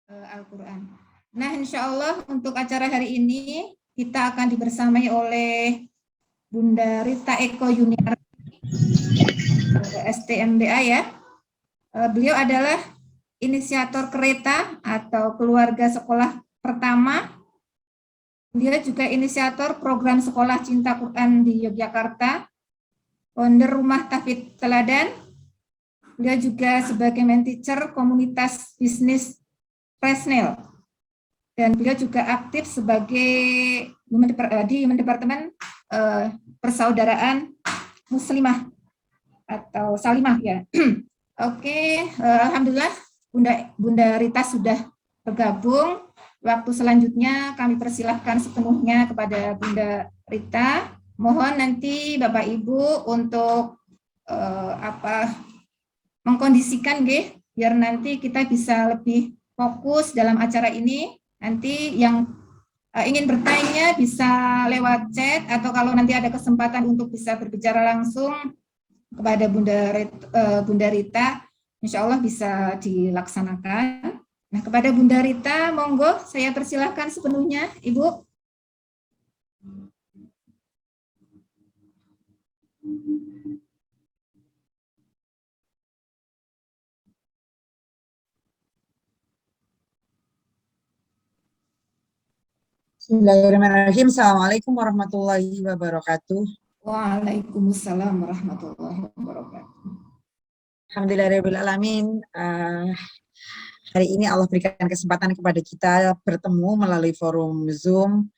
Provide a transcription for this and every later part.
Al-Quran. Nah, insya Allah untuk acara hari ini kita akan dibersamai oleh Bunda Rita Eko Yuniar, STMDA ya. Beliau adalah inisiator kereta atau keluarga sekolah pertama. Dia juga inisiator program sekolah cinta Quran di Yogyakarta, founder rumah Tahfidz Teladan. Beliau juga sebagai main teacher komunitas bisnis Fresnel. Dan beliau juga aktif sebagai di Departemen Persaudaraan Muslimah atau Salimah ya. Oke, alhamdulillah Bunda Rita sudah bergabung. Waktu selanjutnya kami persilahkan sepenuhnya kepada Bunda Rita. Mohon nanti Bapak Ibu untuk mengkondisikan biar nanti kita bisa lebih fokus dalam acara ini. Nanti yang ingin bertanya bisa lewat chat atau kalau nanti ada kesempatan untuk bisa berbicara langsung kepada Bunda Rita, insya Allah bisa dilaksanakan. Nah, kepada Bunda Rita, monggo saya persilahkan sepenuhnya, Ibu. Bismillahirrahmanirrahim. Assalamualaikum warahmatullahi wabarakatuh. Waalaikumsalam warahmatullahi wabarakatuh. Alhamdulillahirrahmanirrahim. Hari ini Allah berikan kesempatan kepada kita bertemu melalui forum Zoom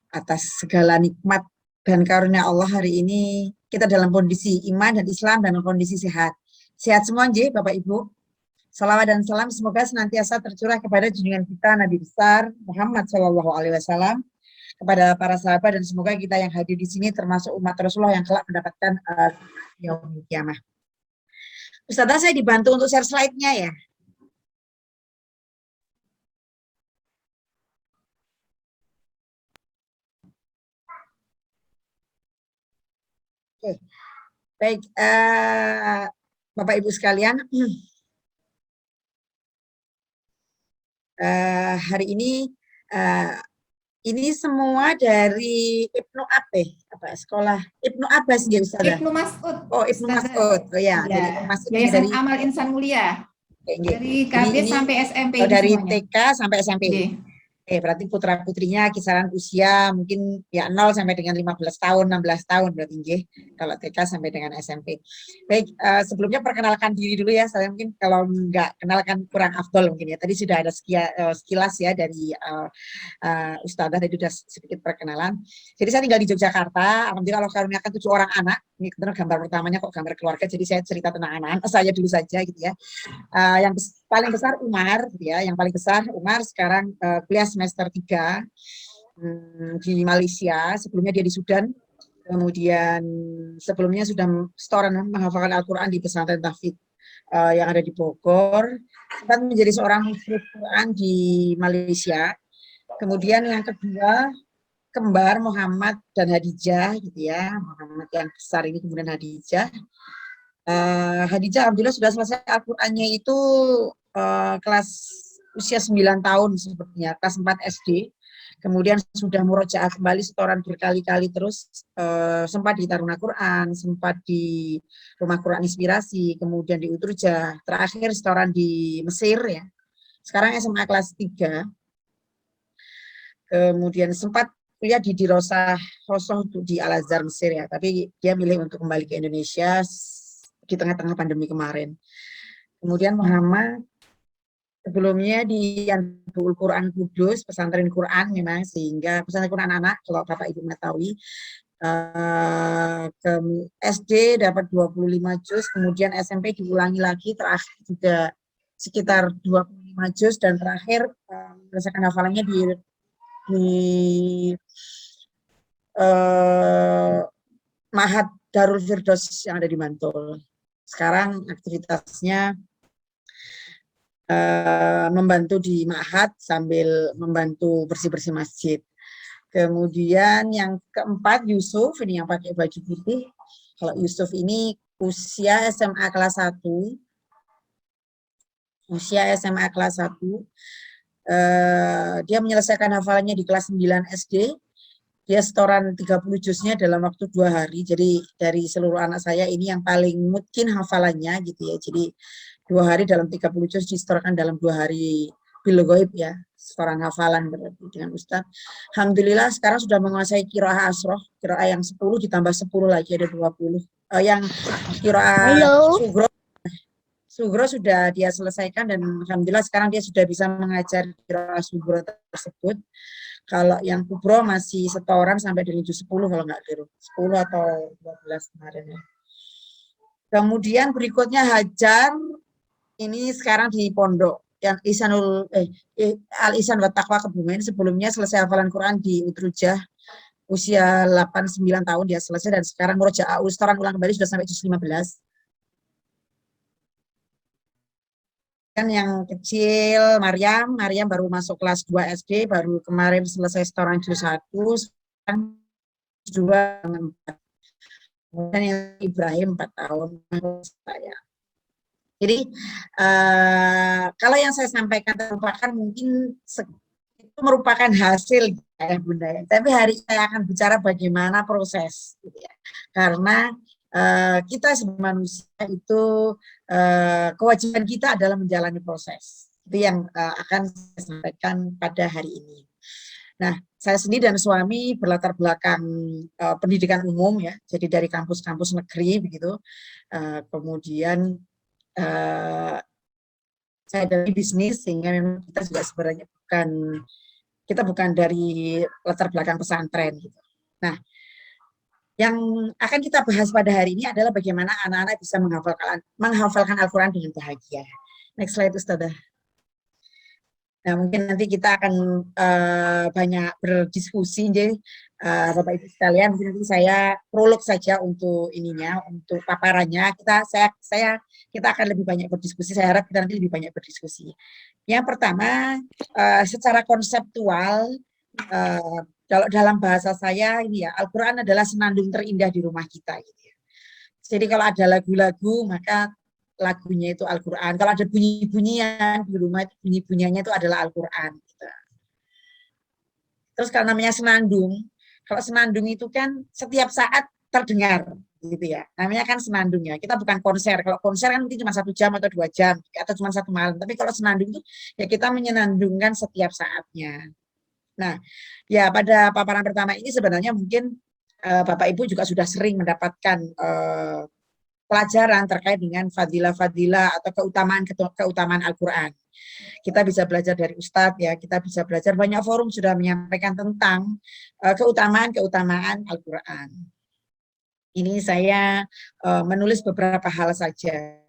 atas segala nikmat dan karunia Allah. Hari ini kita dalam kondisi iman dan Islam dan kondisi sehat. Sehat semua, Bapak Ibu. Salawat dan salam semoga senantiasa tercurah kepada junjungan kita Nabi besar Muhammad SAW, kepada para sahabat, dan semoga kita yang hadir di sini termasuk umat Rasulullah yang kelak mendapatkan yaumul kiamah. Ustazah, saya dibantu untuk share slide-nya ya. Oke. Baik, Bapak Ibu sekalian, hari ini semua dari Ibnu sekolah Ibnu Abbas ya Ustazah? Ibnu Mas'ud. Oh, Ibnu Mas'ud. Oh ya, dari Ibnu Mas'ud. Yayasan Amal Insan Mulia. Dari KB sampai SMP. Dari semuanya. TK sampai SMP. Berarti putra-putrinya kisaran usia mungkin ya 0 sampai dengan 15 tahun, 16 tahun berarti kalau TK sampai dengan SMP. Baik, sebelumnya perkenalkan diri dulu ya. Saya mungkin kalau nggak kenalkan kurang afdol mungkin ya. Tadi sudah ada sekilas ya dari Ustazah, tadi sudah sedikit perkenalan. Jadi saya tinggal di Yogyakarta. Alhamdulillah Allah karuniakan 7 orang anak. Ini kebetulan gambar pertamanya kok gambar keluarga. Jadi saya cerita tentang anak-anak saya dulu saja gitu ya. Yang paling besar Umar, gitu ya. Yang paling besar Umar sekarang kuliah semester 3 di Malaysia. Sebelumnya dia di Sudan. Kemudian sebelumnya sudah setoran menghafalkan Al-Quran di pesantren Tahfidz yang ada di Bogor. Sempat menjadi seorang hafidz Quran di Malaysia. Kemudian yang kedua kembar Muhammad dan Hadijah gitu ya. Muhammad yang besar ini kemudian Hadijah. Hadijah alhamdulillah sudah selesai Al-Qur'annya itu kelas usia 9 tahun sepertinya, kelas 4 SD. Kemudian sudah murojaah kembali setoran berkali-kali terus, sempat di Taruna Quran, sempat di Rumah Quran Inspirasi, kemudian di Uturja, terakhir setoran di Mesir ya. Sekarang SMA kelas 3. Kemudian sempat kuliah di Dirosah Rosoh di Al-Azhar Mesir ya, tapi dia milih untuk kembali ke Indonesia di tengah-tengah pandemi kemarin. Kemudian Muhammad sebelumnya di Yanbul Quran Kudus, pesantren Quran memang, sehingga pesantren Quran anak kalau Bapak Ibu mengetahui, ke SD dapat 25 juz, kemudian SMP diulangi lagi, terakhir juga sekitar 25 juz, dan terakhir berdasarkan hafalannya di Ma'had Darul Firdaus yang ada di Bantul. Sekarang aktivitasnya membantu di Ma'had sambil membantu bersih-bersih masjid. Kemudian yang keempat Yusuf, ini yang pakai baju putih. Kalau Yusuf ini usia SMA kelas 1. Usia SMA kelas 1. Dia menyelesaikan hafalannya di kelas 9 SD. Dia setoran 30 juznya dalam waktu 2 hari. Jadi dari seluruh anak saya ini yang paling mungkin hafalannya gitu ya. Jadi 2 hari dalam 30 juz disetorkan dalam 2 hari bilgoib ya. Setoran hafalan berarti dengan Ustadz. Alhamdulillah sekarang sudah menguasai qiraah asroh. Qiraah yang 10 ditambah 10 lagi ada 20. Yang qiraah sugro sudah dia selesaikan dan alhamdulillah sekarang dia sudah bisa mengajar qiraah sugro tersebut. Kalau yang kubro masih setoran sampai dengan juz 10 kalau nggak keliru. 10 atau 12 kemarin ya. Kemudian berikutnya Hajar, ini sekarang di pondok yang Al Ihsan wa Taqwa Kebumen. Sebelumnya selesai hafalan Quran di Utrujah usia 8-9 tahun dia selesai dan sekarang murojaah setoran ulang kembali sudah sampai juz 15. Kan yang kecil Maryam baru masuk kelas 2 SD, baru kemarin selesai setoran juz 1, sekarang 2 4. Kemudian yang Ibrahim 4 tahun saya. Jadi kalau yang saya sampaikan merupakan mungkin itu merupakan hasil ya Bunda. Tapi hari saya akan bicara bagaimana proses gitu ya. Karena kita sebagai manusia itu kewajiban kita adalah menjalani proses. Itu yang akan saya sampaikan pada hari ini. Nah, saya sendiri dan suami berlatar belakang pendidikan umum ya, jadi dari kampus-kampus negeri begitu. Kemudian saya dari bisnis sehingga memang kita juga sebenarnya bukan dari latar belakang pesantren gitu. Nah, yang akan kita bahas pada hari ini adalah bagaimana anak-anak bisa menghafalkan Al-Quran dengan bahagia. Next slide, Ustazah. Nah, mungkin nanti kita akan banyak berdiskusi, jadi Bapak Ibu sekalian. Mungkin nanti saya prolog saja untuk ininya, untuk paparannya. Kita akan lebih banyak berdiskusi. Saya harap kita nanti lebih banyak berdiskusi. Yang pertama, secara konseptual, kalau dalam bahasa saya ini ya, Al-Quran adalah senandung terindah di rumah kita. Gitu ya. Jadi kalau ada lagu-lagu, maka lagunya itu Al-Quran. Kalau ada bunyi-bunyian di rumah, bunyi-bunyiannya itu adalah Al-Quran. Gitu. Terus kalau namanya senandung, kalau senandung itu kan setiap saat terdengar, gitu ya. Namanya kan senandung ya. Kita bukan konser. Kalau konser kan mungkin cuma 1 jam atau 2 jam, atau cuma 1 malam. Tapi kalau senandung itu ya kita menyenandungkan setiap saatnya. Nah, ya pada paparan pertama ini sebenarnya mungkin Bapak Ibu juga sudah sering mendapatkan pelajaran terkait dengan fadilah-fadilah atau keutamaan Al-Quran. Kita bisa belajar dari Ustadz ya, kita bisa belajar banyak forum sudah menyampaikan tentang keutamaan Al-Quran. Ini saya menulis beberapa hal saja.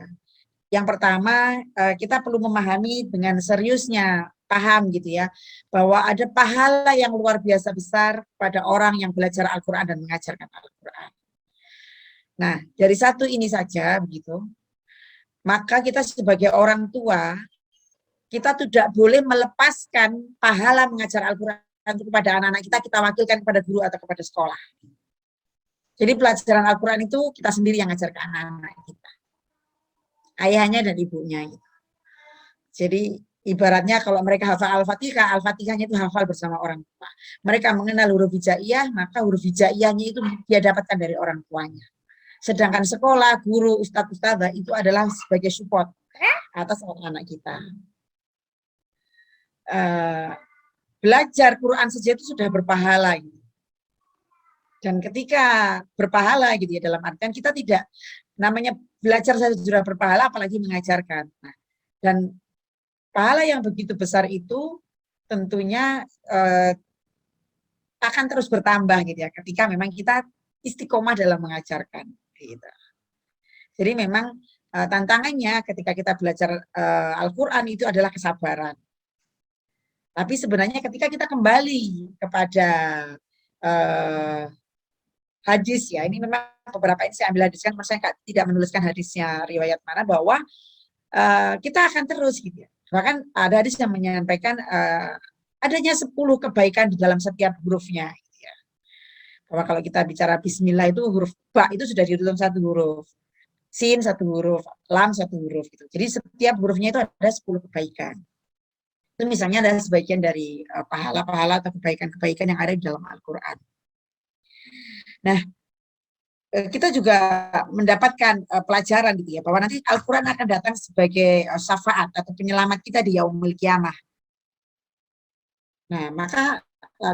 Yang pertama, kita perlu memahami dengan seriusnya, paham gitu ya, bahwa ada pahala yang luar biasa besar pada orang yang belajar Al-Quran dan mengajarkan Al-Quran. Nah, dari satu ini saja begitu, maka kita sebagai orang tua, kita tidak boleh melepaskan pahala mengajar Al-Quran kepada anak-anak kita wakilkan kepada guru atau kepada sekolah. Jadi pelajaran Al-Quran itu kita sendiri yang ngajar ke anak-anak kita. Ayahnya dan ibunya. Gitu. Jadi ibaratnya kalau mereka hafal Al-Fatihah, Al-Fatihahnya itu hafal bersama orang tua. Mereka mengenal huruf hijaiyah, maka huruf hijaiyahnya itu dia dapatkan dari orang tuanya. Sedangkan sekolah, guru, ustadz-ustadzah itu adalah sebagai support atas anak-anak kita. Belajar Quran saja itu sudah berpahala. Gitu. Dan ketika berpahala gitu ya dalam artian kita tidak namanya belajar saja sudah berpahala apalagi mengajarkan. Nah, dan pahala yang begitu besar itu tentunya akan terus bertambah gitu ya ketika memang kita istiqomah dalam mengajarkan gitu. Jadi memang tantangannya ketika kita belajar Al-Quran itu adalah kesabaran. Tapi sebenarnya ketika kita kembali kepada hadis ya, ini memang beberapa ini saya ambil hadiskan, saya tidak menuliskan hadisnya riwayat mana, bahwa kita akan terus gitu ya. Bahkan ada hadis yang menyampaikan adanya 10 kebaikan di dalam setiap hurufnya. Gitu ya. Bahwa kalau kita bicara bismillah itu huruf ba itu sudah di dalam 1 huruf. Sin 1 huruf, lam 1 huruf gitu. Jadi setiap hurufnya itu ada 10 kebaikan. Itu misalnya adalah sebagian dari pahala-pahala atau kebaikan-kebaikan yang ada di dalam Al-Quran. Nah, kita juga mendapatkan pelajaran gitu ya, bahwa nanti Al-Quran akan datang sebagai syafaat atau penyelamat kita di yaumul kiamah. Nah, maka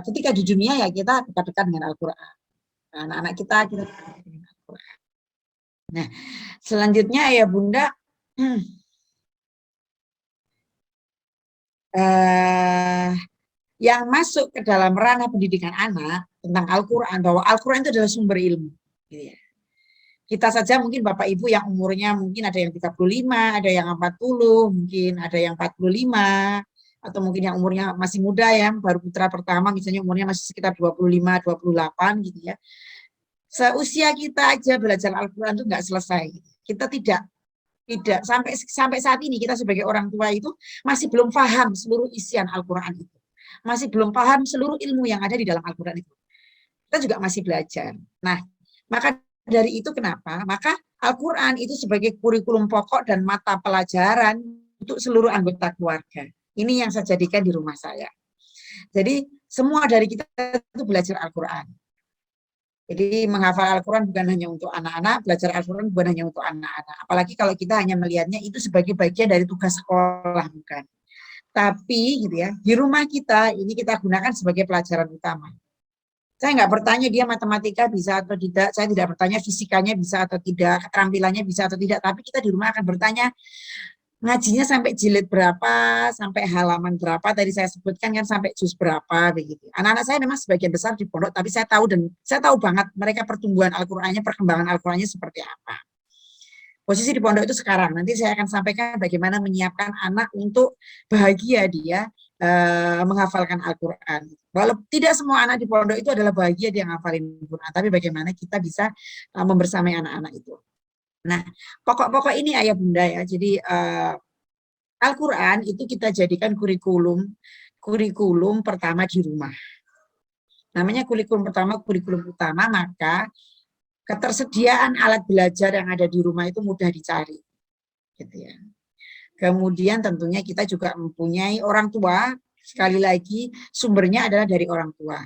ketika di dunia ya kita dekat-dekat dengan Al-Quran. Nah, anak-anak kita dekat dengan Al-Quran. Nah, selanjutnya ya Bunda, yang masuk ke dalam ranah pendidikan anak tentang Al-Quran, bahwa Al-Quran itu adalah sumber ilmu. Gitu ya. Kita saja mungkin Bapak Ibu yang umurnya mungkin ada yang 35, ada yang 40, mungkin ada yang 45, atau mungkin yang umurnya masih muda ya, baru putra pertama misalnya umurnya masih sekitar 25, 28 gitu ya. Seusia kita aja belajar Al-Quran itu nggak selesai. Kita tidak sampai saat ini kita sebagai orang tua itu masih belum paham seluruh isian Al-Quran itu. Masih belum paham seluruh ilmu yang ada di dalam Al-Quran itu. Kita juga masih belajar. Nah, maka dari itu kenapa? Maka Al-Quran itu sebagai kurikulum pokok dan mata pelajaran untuk seluruh anggota keluarga. Ini yang saya jadikan di rumah saya. Jadi semua dari kita itu belajar Al-Quran. Jadi menghafal Al-Quran bukan hanya untuk anak-anak, belajar Al-Quran bukan hanya untuk anak-anak. Apalagi kalau kita hanya melihatnya itu sebagai bagian dari tugas sekolah, bukan. Tapi gitu ya, di rumah kita ini kita gunakan sebagai pelajaran utama. Saya nggak bertanya dia matematika bisa atau tidak, saya tidak bertanya fisikanya bisa atau tidak, keterampilannya bisa atau tidak, tapi kita di rumah akan bertanya ngajinya sampai jilid berapa, sampai halaman berapa, tadi saya sebutkan kan sampai juz berapa begitu. Anak-anak saya memang sebagian besar di pondok, tapi saya tahu banget mereka pertumbuhan Al-Qur'annya, perkembangan Al-Qur'annya seperti apa. Posisi di pondok itu sekarang, nanti saya akan sampaikan bagaimana menyiapkan anak untuk bahagia dia menghafalkan Al-Quran. Walau tidak semua anak di pondok itu adalah bahagia dia menghafalin Al-Quran, tapi bagaimana kita bisa membersamai anak-anak itu. Nah, pokok-pokok ini ayah bunda ya. Jadi Al-Quran itu kita jadikan kurikulum pertama di rumah. Namanya kurikulum pertama, kurikulum utama, maka ketersediaan alat belajar yang ada di rumah itu mudah dicari. Gitu ya. Kemudian tentunya kita juga mempunyai orang tua, sekali lagi sumbernya adalah dari orang tua.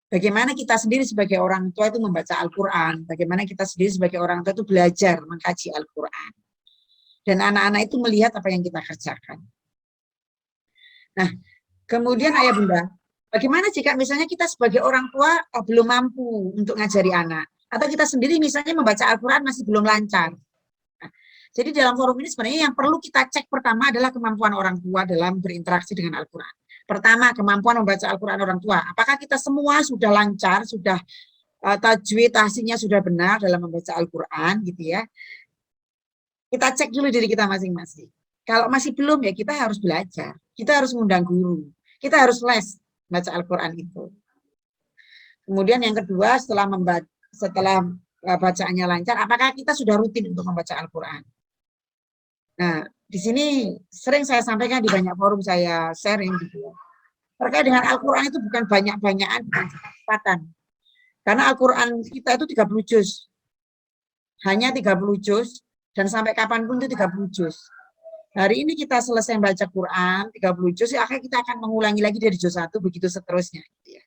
Bagaimana kita sendiri sebagai orang tua itu membaca Al-Quran, bagaimana kita sendiri sebagai orang tua itu belajar mengkaji Al-Quran. Dan anak-anak itu melihat apa yang kita kerjakan. Nah, kemudian ayah bunda, bagaimana jika misalnya kita sebagai orang tua belum mampu untuk ngajari anak, atau kita sendiri misalnya membaca Al-Quran masih belum lancar. Jadi dalam forum ini sebenarnya yang perlu kita cek pertama adalah kemampuan orang tua dalam berinteraksi dengan Al-Quran. Pertama, kemampuan membaca Al-Quran orang tua. Apakah kita semua sudah lancar, sudah tajwid, tahsinnya sudah benar dalam membaca Al-Quran gitu ya. Kita cek dulu diri kita masing-masing. Kalau masih belum ya kita harus belajar. Kita harus mengundang guru. Kita harus les baca Al-Quran itu. Kemudian yang kedua, setelah bacaannya lancar, apakah kita sudah rutin untuk membaca Al-Quran? Nah, di sini sering saya sampaikan di banyak forum saya sharing gitu ya. Terkait dengan Al-Quran itu bukan banyak-banyakan, bukan kecepatan. Karena Al-Quran kita itu 30 juz. Hanya 30 juz, dan sampai kapanpun itu 30 juz. Hari ini kita selesai baca Quran, 30 juz, akhirnya kita akan mengulangi lagi dari juz 1, begitu seterusnya. Gitu ya.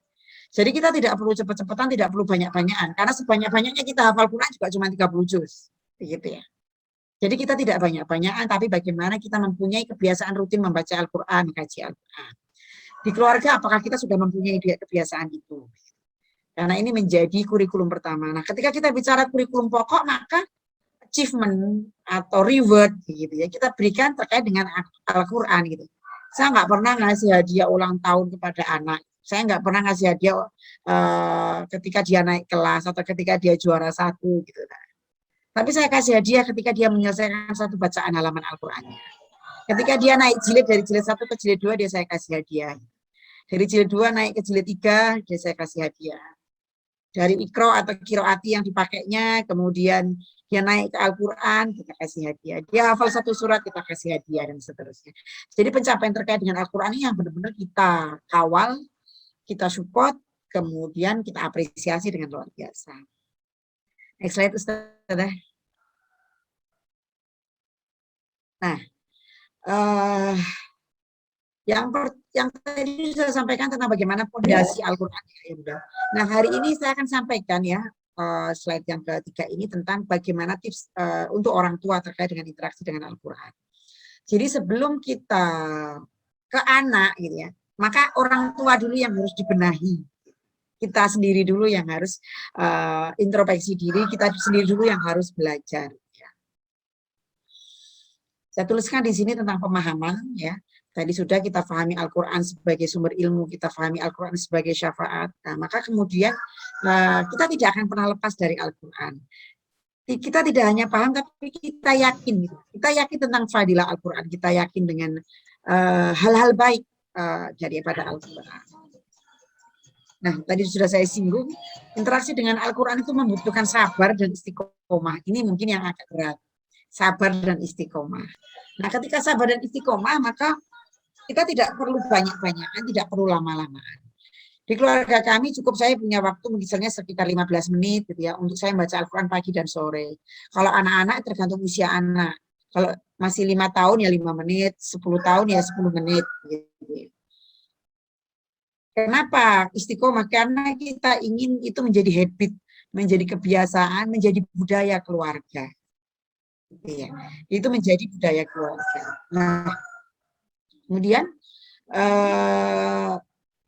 Jadi kita tidak perlu cepat-cepatan, tidak perlu banyak-banyakan. Karena sebanyak-banyaknya kita hafal Quran juga cuma 30 juz. Begitu ya. Jadi kita tidak banyak-banyakan, tapi bagaimana kita mempunyai kebiasaan rutin membaca Al-Quran, kaji Al-Quran. Di keluarga, apakah kita sudah mempunyai kebiasaan itu? Karena ini menjadi kurikulum pertama. Nah, ketika kita bicara kurikulum pokok, maka achievement atau reward, gitu ya, kita berikan terkait dengan Al-Quran. Gitu. Saya nggak pernah ngasih hadiah ulang tahun kepada anak. Saya nggak pernah ngasih hadiah ketika dia naik kelas atau ketika dia juara 1, gitu. Tapi saya kasih hadiah ketika dia menyelesaikan satu bacaan halaman Al-Qurannya. Ketika dia naik jilid dari jilid 1 ke jilid 2, dia saya kasih hadiah. Dari jilid 2 naik ke jilid 3, dia saya kasih hadiah. Dari ikro atau kiroati yang dipakainya, kemudian dia naik ke Al-Quran, kita kasih hadiah. Dia hafal satu surat, kita kasih hadiah, dan seterusnya. Jadi pencapaian terkait dengan Al-Quran ini yang benar-benar kita kawal, kita support, kemudian kita apresiasi dengan luar biasa. Next slide, Ustazah. Nah, Yang tadi saya sampaikan tentang bagaimana fondasi Al-Quran. Ya, Bunda. Nah, hari ini saya akan sampaikan ya slide yang ketiga ini tentang bagaimana tips untuk orang tua terkait dengan interaksi dengan Al-Quran. Jadi sebelum kita ke anak gitu ya, maka orang tua dulu yang harus dibenahi. Kita sendiri dulu yang harus introspeksi diri, kita sendiri dulu yang harus belajar. Saya tuliskan di sini tentang pemahaman ya. Tadi sudah kita pahami Al-Quran sebagai sumber ilmu, kita pahami Al-Quran sebagai syafaat. Nah, maka kemudian kita tidak akan pernah lepas dari Al-Quran. Kita tidak hanya paham, tapi kita yakin. Kita yakin tentang fadilah Al-Quran. Kita yakin dengan hal-hal baik daripada Al-Quran. Nah, tadi sudah saya singgung, interaksi dengan Al-Quran itu membutuhkan sabar dan istiqomah. Ini mungkin yang agak berat. Sabar dan istiqomah. Nah, ketika sabar dan istiqomah, maka kita tidak perlu banyak-banyakan, tidak perlu lama-lamaan. Di keluarga kami cukup saya punya waktu misalnya sekitar 15 menit gitu ya untuk saya membaca Al-Quran pagi dan sore. Kalau anak-anak tergantung usia anak. Kalau masih 5 tahun ya 5 menit, 10 tahun ya 10 menit. Gitu. Kenapa istiqomah? Karena kita ingin itu menjadi habit, menjadi kebiasaan, menjadi budaya keluarga. Ya, itu menjadi budaya keluarga. Nah, kemudian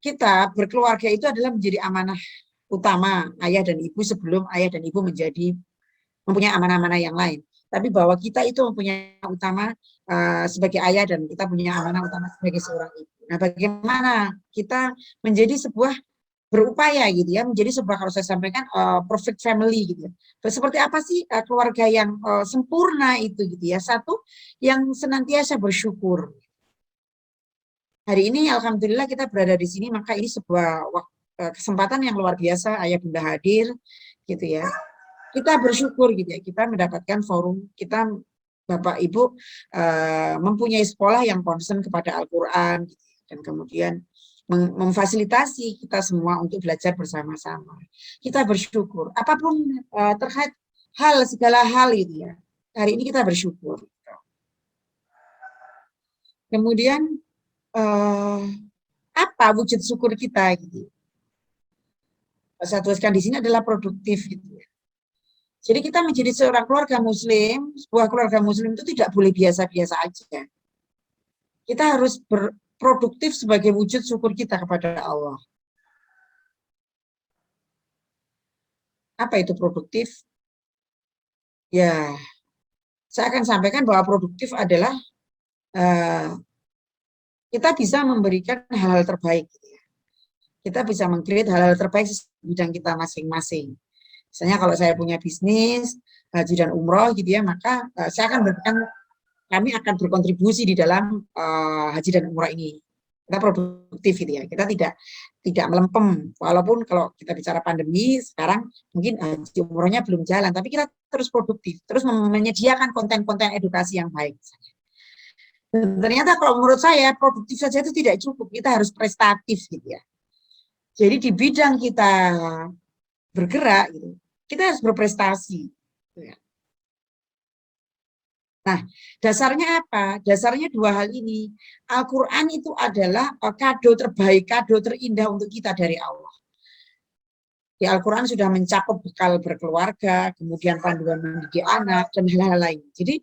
kita berkeluarga itu adalah menjadi amanah utama ayah dan ibu sebelum ayah dan ibu mempunyai amanah-amanah yang lain. Tapi bahwa kita itu mempunyai utama sebagai ayah dan kita punya amanah utama sebagai seorang ibu. Nah, bagaimana kita menjadi sebuah berupaya gitu ya, menjadi sebuah kalau saya sampaikan perfect family gitu ya. Seperti apa sih keluarga yang sempurna itu gitu ya. Satu, yang senantiasa bersyukur. Hari ini alhamdulillah kita berada di sini, maka ini sebuah kesempatan yang luar biasa ayah bunda hadir gitu ya. Kita bersyukur gitu ya, kita mendapatkan forum, kita Bapak Ibu mempunyai sekolah yang concern kepada Al-Quran gitu, dan kemudian memfasilitasi kita semua untuk belajar bersama-sama. Kita bersyukur. Apapun terkait segala hal itu ya. Hari ini kita bersyukur. Kemudian apa wujud syukur kita gitu. Saya tuliskan di sini adalah produktif gitu ya. Jadi kita menjadi seorang keluarga muslim, sebuah keluarga muslim itu tidak boleh biasa-biasa aja. Kita harus produktif sebagai wujud syukur kita kepada Allah. Apa itu produktif? Ya, saya akan sampaikan bahwa produktif adalah kita bisa memberikan hal-hal terbaik. Kita bisa meng-create hal-hal terbaik di bidang kita masing-masing. Misalnya kalau saya punya bisnis, haji dan umroh gitu ya, maka kami akan berkontribusi di dalam haji dan umroh ini. Kita produktif gitu ya. Kita tidak melempem. Walaupun kalau kita bicara pandemi sekarang mungkin haji umrohnya belum jalan, tapi kita terus produktif, terus menyediakan konten-konten edukasi yang baik. Dan ternyata kalau menurut saya produktif saja itu tidak cukup. Kita harus prestatif gitu ya. Jadi di bidang kita bergerak gitu, kita harus berprestasi. Nah, dasarnya apa? Dasarnya dua hal ini. Al-Quran itu adalah kado terbaik, kado terindah untuk kita dari Allah. Di Al-Quran sudah mencakup bekal berkeluarga, kemudian panduan mendidik anak, dan hal-hal lain. Jadi,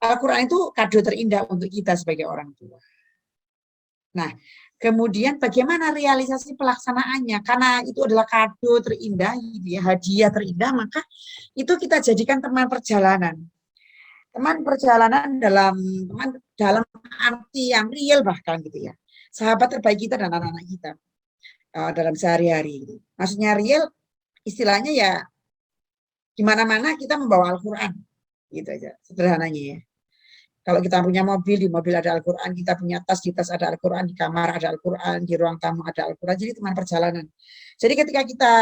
Al-Quran itu kado terindah untuk kita sebagai orang tua. Nah, kemudian bagaimana realisasi pelaksanaannya? Karena itu adalah kado terindah, hadiah terindah, maka itu kita jadikan teman perjalanan. Teman perjalanan dalam arti yang real bahkan gitu ya. Sahabat terbaik kita dan anak-anak kita dalam sehari-hari. Maksudnya real, istilahnya ya di mana-mana kita membawa Al-Quran, gitu aja, sederhananya ya. Kalau kita punya mobil, di mobil ada Al-Quran, kita punya tas, di tas ada Al-Quran, di kamar ada Al-Quran, di ruang tamu ada Al-Quran, jadi teman perjalanan. Jadi ketika kita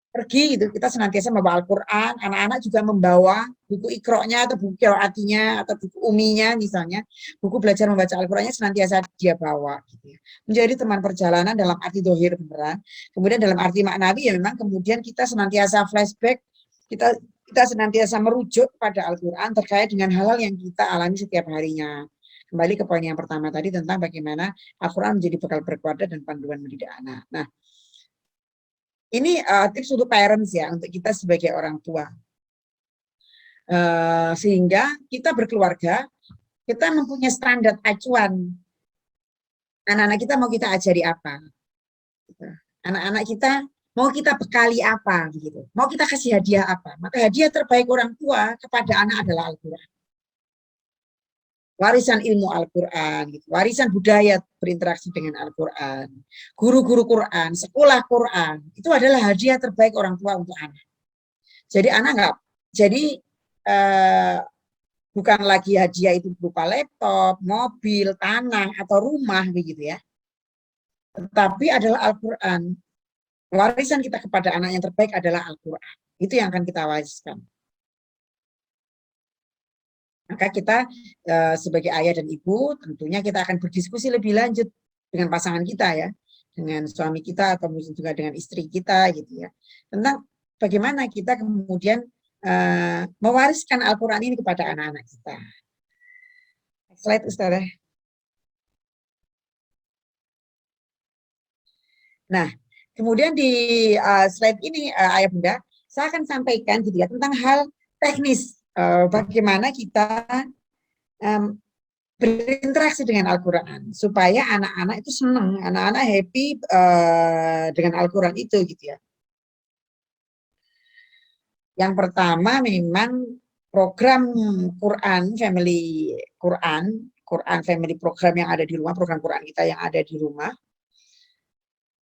pergi gitu, kita senantiasa membawa Al-Quran, anak-anak juga membawa buku ikroknya atau buku qiraatinya atau buku uminya misalnya, buku belajar membaca Al-Qurannya senantiasa dia bawa. Gitu ya. Menjadi teman perjalanan dalam arti dohir beneran, kemudian dalam arti maknawi ya memang kemudian kita senantiasa flashback, kita senantiasa merujuk pada Al-Quran terkait dengan hal-hal yang kita alami setiap harinya. Kembali ke poin yang pertama tadi tentang bagaimana Al-Quran menjadi bekal berkeluarga dan panduan mendidik anak. Nah, ini tips untuk parents ya, untuk kita sebagai orang tua. Sehingga kita berkeluarga, kita mempunyai standar acuan. Anak-anak kita mau kita ajari apa? Anak-anak kita mau kita bekali apa? Gitu. Mau kita kasih hadiah apa? Maka hadiah terbaik orang tua kepada anak adalah Al-Quran. Warisan ilmu Al-Quran, gitu. Warisan budaya berinteraksi dengan Al-Quran, guru-guru Quran, sekolah Quran, itu adalah hadiah terbaik orang tua untuk anak. Jadi anak nggak, jadi bukan lagi hadiah itu berupa laptop, mobil, tanah, atau rumah, begitu ya. Tetapi adalah Al-Quran. Warisan kita kepada anak yang terbaik adalah Al-Quran. Itu yang akan kita wariskan. Maka kita sebagai ayah dan ibu tentunya kita akan berdiskusi lebih lanjut dengan pasangan kita ya, dengan suami kita atau mungkin juga dengan istri kita gitu ya, tentang bagaimana kita kemudian mewariskan Al-Quran ini kepada anak-anak kita. Slide Ustazah. Nah, kemudian di slide ini Ayah Bunda, saya akan sampaikan gitu ya tentang hal teknis bagaimana kita berinteraksi dengan Al-Quran supaya anak-anak itu senang, anak-anak happy dengan Al-Quran itu gitu ya. Yang pertama memang program Quran Family Program yang ada di rumah, program Quran kita yang ada di rumah.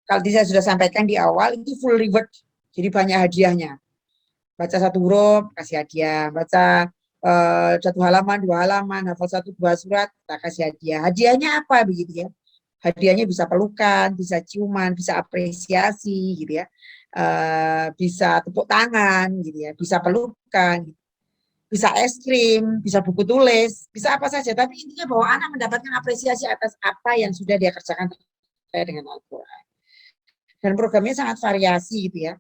Kalau saya sudah sampaikan di awal itu full reward, jadi banyak hadiahnya. Baca satu huruf kasih hadiah, baca satu halaman, dua halaman, hafal satu dua surat, kita kasih hadiah. Hadiahnya apa begitu ya? Hadiahnya bisa pelukan, bisa ciuman, bisa apresiasi gitu ya, bisa tepuk tangan gitu ya, bisa pelukan, bisa es krim, bisa buku tulis, bisa apa saja. Tapi intinya bahwa anak mendapatkan apresiasi atas apa yang sudah dia kerjakan terkait dengan Al-Quran. Dan programnya sangat variasi gitu ya.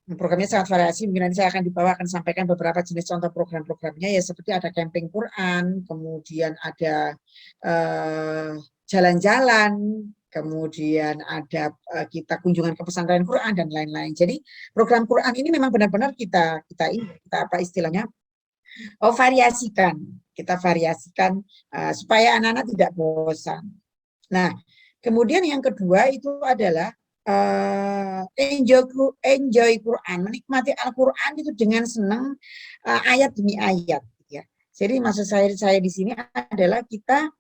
Programnya sangat variasi, mungkin nanti saya akan sampaikan beberapa jenis contoh program-programnya ya, seperti ada camping Quran, kemudian ada jalan-jalan, kemudian ada kita kunjungan ke pesantren Quran dan lain-lain. Jadi program Quran ini memang benar-benar kita apa istilahnya variasikan, kita variasikan supaya anak-anak tidak bosan. Nah, kemudian yang kedua itu adalah enjoy Quran, menikmati Al-Quran itu dengan senang ayat demi ayat. Ya. Jadi maksud saya di sini adalah kita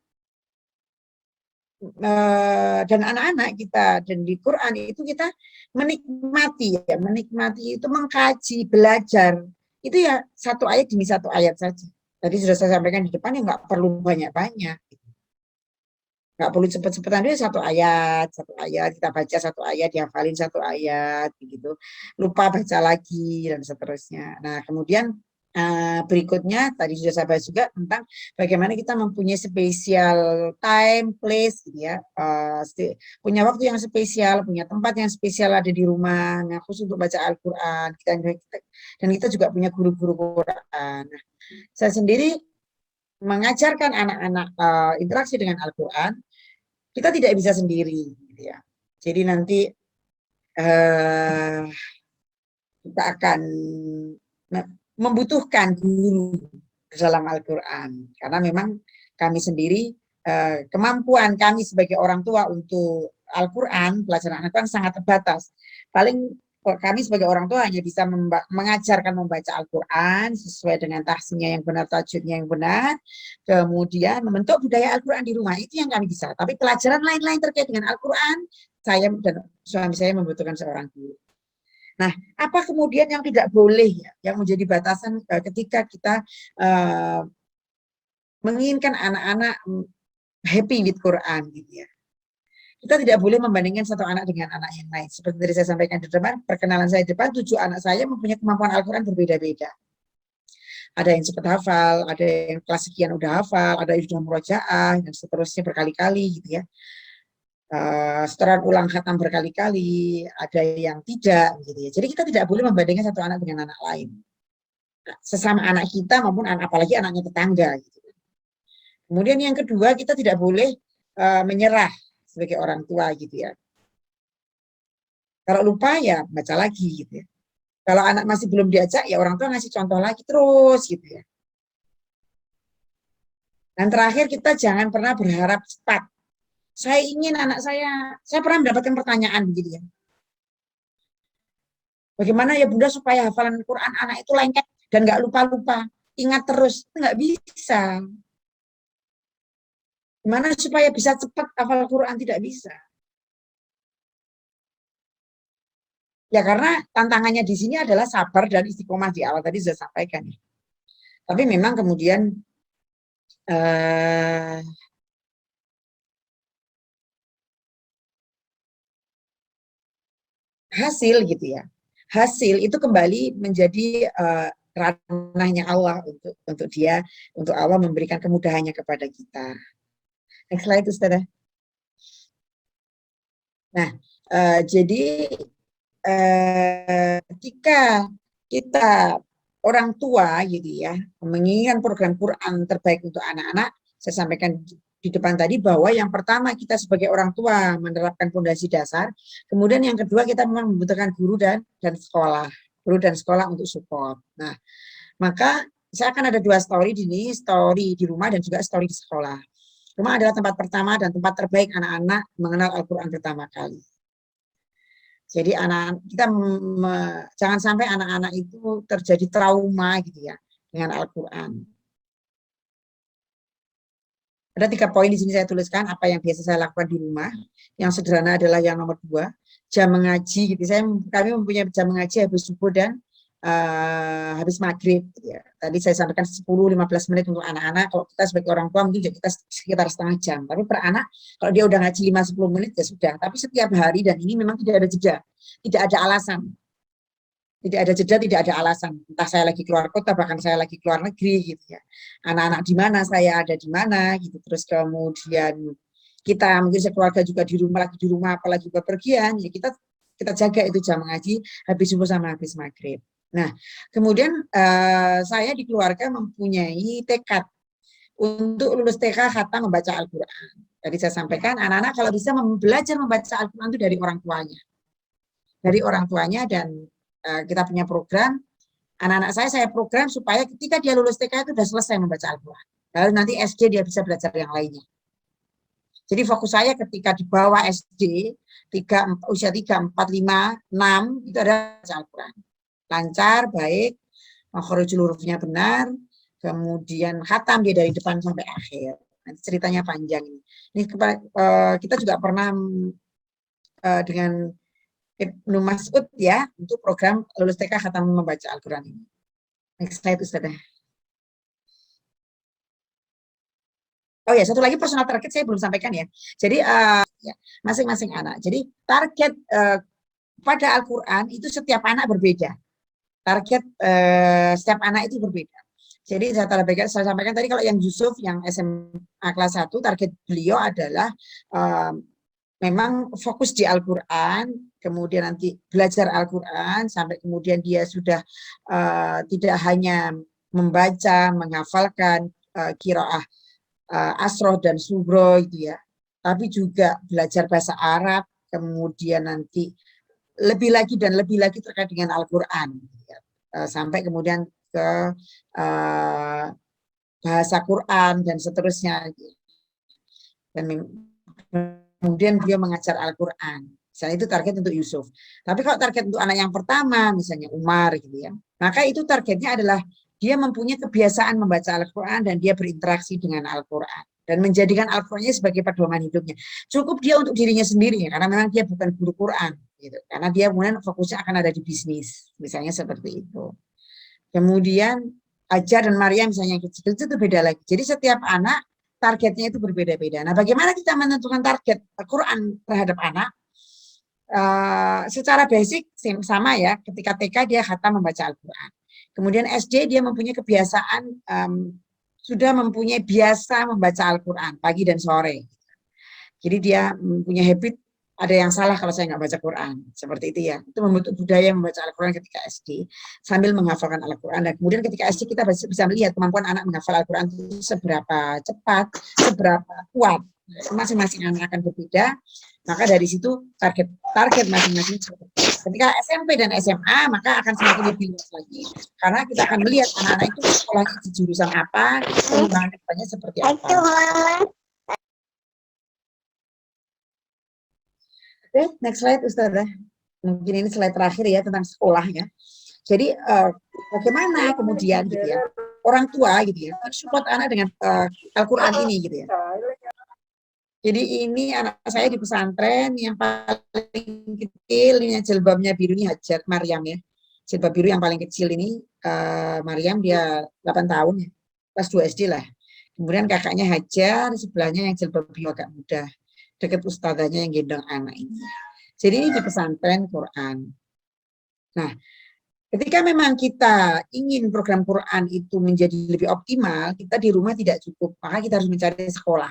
dan anak-anak kita dan di Quran itu kita menikmati ya, menikmati itu mengkaji, belajar. Itu ya satu ayat demi satu ayat saja. Tadi sudah saya sampaikan di depan ya nggak perlu banyak-banyak. Nggak perlu cepet-cepetan, dia satu ayat kita baca satu ayat, dihafalin satu ayat gitu, lupa baca lagi dan seterusnya. Nah kemudian berikutnya tadi sudah saya bahas juga tentang bagaimana kita mempunyai spesial time, place gitu ya, punya waktu yang spesial, punya tempat yang spesial ada di rumah, nah, khusus untuk baca Al-Quran, dan kita juga punya guru-guru Quran. Nah, saya sendiri mengajarkan anak-anak interaksi dengan Al-Quran, kita tidak bisa sendiri, gitu ya. Jadi nanti kita akan membutuhkan guru dalam Al-Quran, karena memang kami sendiri kemampuan kami sebagai orang tua untuk Al-Quran, pelajaran Al-Quran sangat terbatas. Paling kami sebagai orang tua hanya bisa mengajarkan membaca Al-Quran sesuai dengan tahsinnya yang benar, tajwidnya yang benar, kemudian membentuk budaya Al-Quran di rumah, itu yang kami bisa. Tapi pelajaran lain-lain terkait dengan Al-Quran, saya dan suami saya membutuhkan seorang guru. Nah, apa kemudian yang tidak boleh ya, yang menjadi batasan ketika kita menginginkan anak-anak happy with Quran gitu ya. Kita tidak boleh membandingkan satu anak dengan anak yang lain. Seperti tadi saya sampaikan di depan, perkenalan saya di depan, 7 anak saya mempunyai kemampuan Al-Quran berbeda-beda. Ada yang cepat hafal, ada yang kelas sekian udah hafal, ada yang sudah murojaah, dan seterusnya berkali-kali gitu ya. Setoran ulang khatam berkali-kali, ada yang tidak gitu ya. Jadi kita tidak boleh membandingkan satu anak dengan anak lain. Sesama anak kita maupun apalagi anaknya tetangga gitu. Kemudian yang kedua, kita tidak boleh menyerah sebagai orang tua gitu ya. Kalau lupa ya baca lagi gitu ya. Kalau anak masih belum diajak ya orang tua ngasih contoh lagi terus gitu ya. Dan terakhir kita jangan pernah berharap cepat. Saya ingin anak saya pernah mendapatkan pertanyaan begini ya. Bagaimana ya Bunda supaya hafalan Quran anak itu lengket dan nggak lupa-lupa, ingat terus, nggak bisa. Gimana supaya bisa cepat hafal Quran, tidak bisa. Ya karena tantangannya di sini adalah sabar dan istiqomah di awal tadi sudah sampaikan. Tapi memang kemudian hasil gitu ya. Hasil itu kembali menjadi ranahnya Allah untuk dia, untuk Allah memberikan kemudahannya kepada kita. Next slide, Ustazah. Nah, jadi ketika kita orang tua gitu ya menginginkan program Quran terbaik untuk anak-anak, saya sampaikan di depan tadi bahwa yang pertama kita sebagai orang tua menerapkan fondasi dasar, kemudian yang kedua kita memang membutuhkan guru dan sekolah untuk support. Nah, maka saya akan ada 2 story di sini, story di rumah dan juga story di sekolah. Rumah adalah tempat pertama dan tempat terbaik anak-anak mengenal Al-Quran pertama kali. Jadi anak kita jangan sampai anak-anak itu terjadi trauma gitu ya dengan Al-Quran. Ada 3 poin di sini saya tuliskan apa yang biasa saya lakukan di rumah. Yang sederhana adalah yang nomor 2, jam mengaji. Gitu. Kami mempunyai jam mengaji habis subuh dan habis maghrib. Gitu ya. Tadi saya sampaikan 10-15 menit untuk anak-anak. Kalau kita sebagai orang tua mungkin kita sekitar setengah jam. Tapi per anak kalau dia udah ngaji 5-10 menit ya sudah. Tapi setiap hari dan ini memang tidak ada jeda, tidak ada alasan. Tidak ada jeda, tidak ada alasan. Entah saya lagi keluar kota, bahkan saya lagi keluar negeri, gitu ya. Anak-anak di mana, saya ada di mana, gitu. Terus kemudian kita mungkin sekeluarga juga di rumah, lagi di rumah, apalagi bepergian, ya kita jaga itu jam mengaji habis subuh sama habis maghrib. Nah, kemudian saya di keluarga mempunyai tekad untuk lulus TK khatam membaca Al-Quran. Jadi saya sampaikan anak-anak kalau bisa belajar membaca Al-Quran itu dari orang tuanya. Dari orang tuanya dan kita punya program, anak-anak saya program supaya ketika dia lulus TK itu sudah selesai membaca Al-Quran. Lalu nanti SD dia bisa belajar yang lainnya. Jadi fokus saya ketika di bawah SD, usia 3, 4, 5, 6, itu ada baca Al-Quran. Lancar, baik, makhrajul hurufnya benar, kemudian khatam dia dari depan sampai akhir. Nanti ceritanya panjang ini. Kita juga pernah dengan Ibnu Mas'ud ya untuk program lulus TK khatam membaca Al-Quran ini. Next slide Ustazah. Oh ya, satu lagi personal target saya belum sampaikan ya. Jadi masing-masing anak. Jadi target pada Al-Quran itu setiap anak berbeda. Target setiap anak itu berbeda. Jadi saya sampaikan tadi kalau yang Yusuf yang SMA kelas 1 target beliau adalah memang fokus di Al-Quran, kemudian nanti belajar Al-Quran, sampai kemudian dia sudah tidak hanya membaca, menghafalkan qiraah asroh dan subro itu ya, tapi juga belajar bahasa Arab, kemudian nanti lebih lagi dan lebih lagi terkait dengan Al-Quran, ya. Sampai kemudian ke bahasa Quran dan seterusnya. Dan kemudian dia mengajar Al-Quran. Misalnya itu target untuk Yusuf. Tapi kalau target untuk anak yang pertama, misalnya Umar gitu ya, maka itu targetnya adalah dia mempunyai kebiasaan membaca Al-Quran dan dia berinteraksi dengan Al-Quran dan menjadikan Al-Qurannya sebagai pedoman hidupnya. Cukup dia untuk dirinya sendiri karena memang dia bukan guru Quran gitu. Karena dia kemudian fokusnya akan ada di bisnis, misalnya seperti itu. Kemudian Ajar dan Maria misalnya yang kecil itu beda lagi. Jadi setiap anak targetnya itu berbeda-beda. Nah, bagaimana kita menentukan target Quran terhadap anak? Secara basic sama ya. Ketika TK dia khatam membaca Al-Quran. Kemudian SD dia mempunyai kebiasaan sudah mempunyai biasa membaca Al-Quran pagi dan sore. Jadi dia mempunyai habit ada yang salah kalau saya nggak baca Quran, seperti itu ya. Itu membentuk budaya membaca Al-Quran ketika SD, sambil menghafalkan Al-Quran. Dan kemudian ketika SD kita bisa melihat kemampuan anak menghafal Al-Quran itu seberapa cepat, seberapa kuat. Masing-masing anak akan berbeda, maka dari situ target masing-masing. Ketika SMP dan SMA, maka akan semakin lebih luas lagi. Karena kita akan melihat anak-anak itu sekolahnya di jurusan apa, pengembangan depannya seperti apa. Oke, next slide Ustazah. Mungkin ini slide terakhir ya tentang sekolah ya. Jadi bagaimana kemudian gitu ya orang tua gitu ya support anak dengan Al-Quran ini gitu ya. Jadi ini anak saya di pesantren yang paling kecil ini jilbabnya biru ini Hajar Maryam ya. Jilbab biru yang paling kecil ini Maryam dia 8 tahun ya. Kelas 2 SD lah. Kemudian kakaknya Hajar, sebelahnya yang jilbab biru agak muda. Dekat ustadzanya yang gendong anak ini. Jadi ini di pesantren Quran. Nah, ketika memang kita ingin program Quran itu menjadi lebih optimal, kita di rumah tidak cukup, maka kita harus mencari sekolah.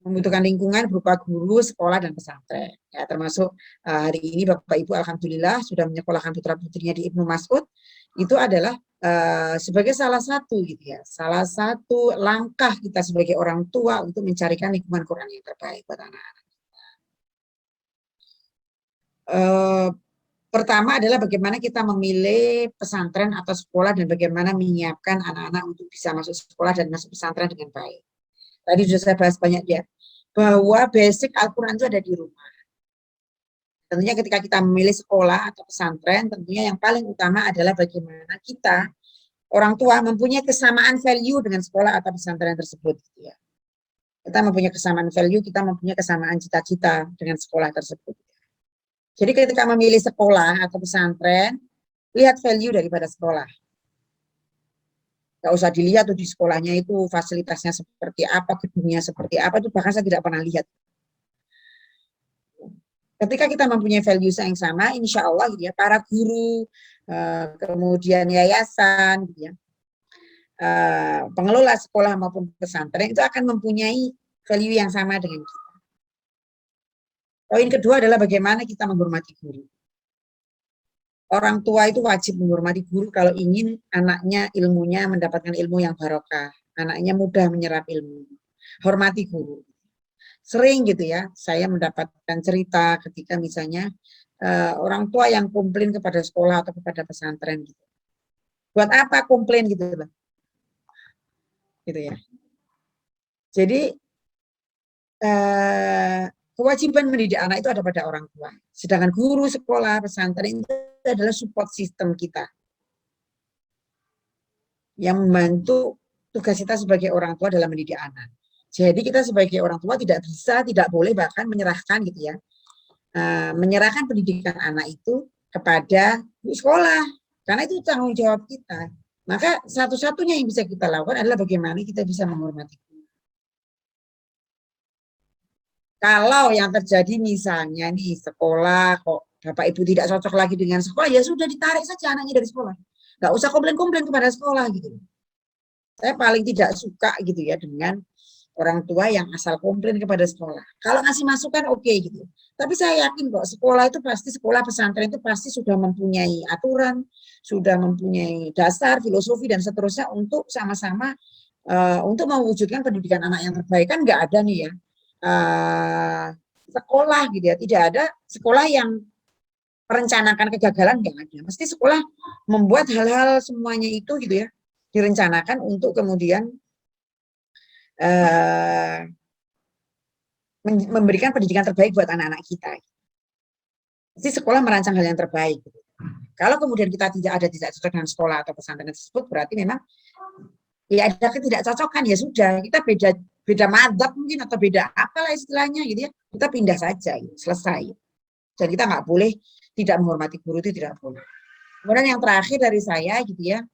Membutuhkan lingkungan berupa guru, sekolah, dan pesantren. Ya, termasuk hari ini Bapak Ibu Alhamdulillah sudah menyekolahkan putra-putrinya di Ibnu Mas'ud. Itu adalah sebagai salah satu gitu ya, salah satu langkah kita sebagai orang tua untuk mencarikan lingkungan Quran yang terbaik buat anak-anak. Pertama adalah bagaimana kita memilih pesantren atau sekolah dan bagaimana menyiapkan anak-anak untuk bisa masuk sekolah dan masuk pesantren dengan baik. Tadi sudah saya bahas banyak ya, bahwa basic Al-Quran itu ada di rumah. Tentunya ketika kita memilih sekolah atau pesantren, tentunya yang paling utama adalah bagaimana kita, orang tua, mempunyai kesamaan value dengan sekolah atau pesantren tersebut. Gitu ya. Kita mempunyai kesamaan value, kita mempunyai kesamaan cita-cita dengan sekolah tersebut. Jadi ketika memilih sekolah atau pesantren, lihat value daripada sekolah. Nggak usah dilihat tuh di sekolahnya itu fasilitasnya seperti apa, gedungnya seperti apa, itu bahkan saya tidak pernah lihat. Ketika kita mempunyai value yang sama, insya Allah gitu ya, para guru, kemudian yayasan, gitu ya, pengelola sekolah maupun pesantren itu akan mempunyai value yang sama dengan kita. Poin kedua adalah bagaimana kita menghormati guru. Orang tua itu wajib menghormati guru kalau ingin anaknya ilmunya mendapatkan ilmu yang barokah, anaknya mudah menyerap ilmu. Hormati guru. Sering gitu ya, saya mendapatkan cerita ketika misalnya orang tua yang komplain kepada sekolah atau kepada pesantren gitu. Buat apa komplain gitu loh. Gitu ya. Jadi kewajiban mendidik anak itu ada pada orang tua. Sedangkan guru sekolah, pesantren itu adalah support system kita. Yang membantu tugas kita sebagai orang tua dalam mendidik anak. Jadi kita sebagai orang tua tidak bisa, tidak boleh bahkan menyerahkan gitu ya. Menyerahkan pendidikan anak itu kepada sekolah. Karena itu tanggung jawab kita. Maka satu-satunya yang bisa kita lakukan adalah bagaimana kita bisa menghormati. Kalau yang terjadi misalnya nih sekolah kok Bapak Ibu tidak cocok lagi dengan sekolah, ya sudah ditarik saja anaknya dari sekolah. Nggak usah komplain-komplain kepada sekolah gitu. Saya paling tidak suka gitu ya dengan orang tua yang asal komplain kepada sekolah. Kalau ngasih masukan oke gitu. Tapi saya yakin kok sekolah itu pasti, sekolah pesantren itu pasti sudah mempunyai aturan, sudah mempunyai dasar, filosofi dan seterusnya untuk sama-sama untuk mewujudkan pendidikan anak yang terbaik. Kan nggak ada nih ya sekolah gitu ya, tidak ada sekolah yang merencanakan kegagalan, nggak ada. Mesti sekolah membuat hal-hal semuanya itu gitu ya direncanakan untuk kemudian memberikan pendidikan terbaik buat anak-anak kita. Jadi sekolah merancang hal yang terbaik. Kalau kemudian kita tidak cocok dengan sekolah atau pesantren tersebut, berarti memang ya ada ketidakcocokan, ya sudah, kita beda madzhab mungkin atau beda apalah istilahnya gitu ya, kita pindah saja, gitu, selesai. Dan kita nggak boleh tidak menghormati guru, itu tidak boleh. Kemudian yang terakhir dari saya gitu ya,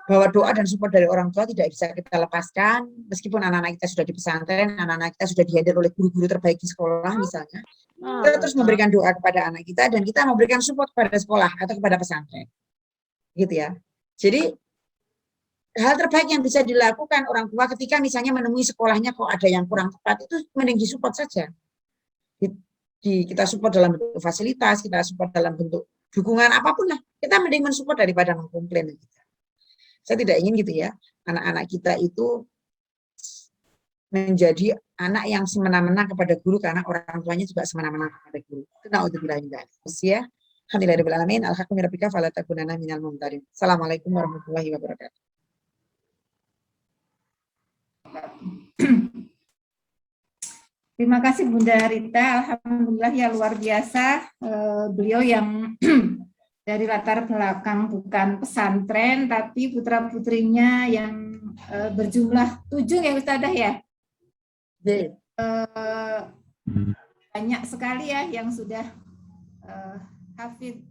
bahwa doa dan support dari orang tua tidak bisa kita lepaskan, meskipun anak-anak kita sudah di pesantren, anak-anak kita sudah dihandle oleh guru-guru terbaik di sekolah misalnya, kita terus memberikan doa kepada anak kita dan kita memberikan support kepada sekolah atau kepada pesantren, gitu ya. Jadi hal terbaik yang bisa dilakukan orang tua ketika misalnya menemui sekolahnya kok ada yang kurang tepat, itu mending disupport saja, kita support dalam bentuk fasilitas, kita support dalam bentuk dukungan apapun lah. Kita mending mensupport daripada mengkomplain. Saya tidak ingin gitu ya, anak-anak kita itu menjadi anak yang semena-mena kepada guru karena orang tuanya juga semena-mena kepada guru. Itu naudzubillah min dzalik. Ya. Alhamdulillahirabbil alamin. Alhaqqu rabbika fala takunanna minal mumtarin. Assalamualaikum warahmatullahi wabarakatuh. Terima kasih Bunda Rita, alhamdulillah ya luar biasa. Beliau yang dari latar belakang bukan pesantren, tapi putra-putrinya yang berjumlah 7 ya Ustadzah ya. Banyak sekali ya yang sudah hafidh